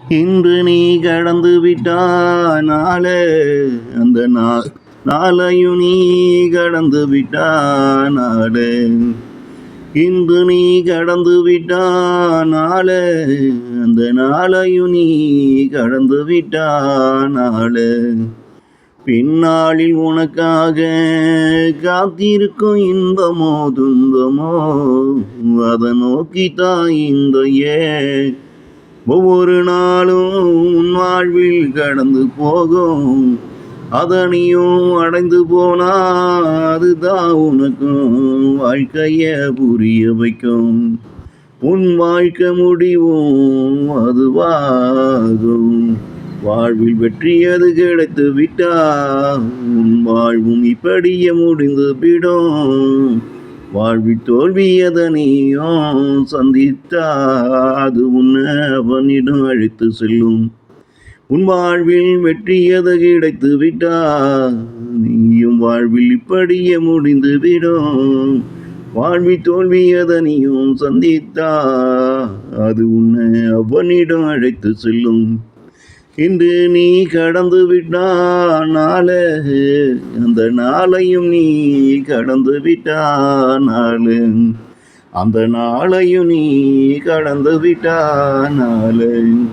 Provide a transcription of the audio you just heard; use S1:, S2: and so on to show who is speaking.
S1: இன்று நீ கடந்து விட்டானாலே அந்த நாளையும் நீ கடந்து விட்டானாலே. இன்று நீ கடந்து விட்டானாலே அந்த நாளையும் நீ கடந்து விட்டானாலே. பின்னாளில் உனக்காக காத்திருக்கும் இன்பமோ துன்பமோ அதை நோக்கித்தான் இந்த ஒவ்வொரு நாளும் உன் வாழ்வில் கடந்து போகும். அதனையும் அடைந்து போனா அதுதான் உனக்கும் வாழ்க்கைய புரிய வைக்கும். உன் வாழ்க்கை முடிவும் அதுவாகும். வாழ்வில் வெற்றியது கிடைத்து விட்டா உன் வாழ்வும் இப்படியே முடிந்து விடும். வாழ்வில் தோல்வியதனையும் சந்தித்தா அது உன்னை அவனிடம் அழைத்து செல்லும். உன் வாழ்வில் வெற்றியது கிடைத்து விட்டா நீயும் வாழ்வில் இப்படியே முடிந்து விடும். வாழ்வில் தோல்வியதனையும் சந்தித்தா அது உன்னை அவனிடம் அழைத்து செல்லும். இன்று நீ கடந்து விட்டானாலே அந்த நாளையும் நீ கடந்து விட்டானாலே. அந்த நாளையும் நீ கடந்து விட்டானாலே.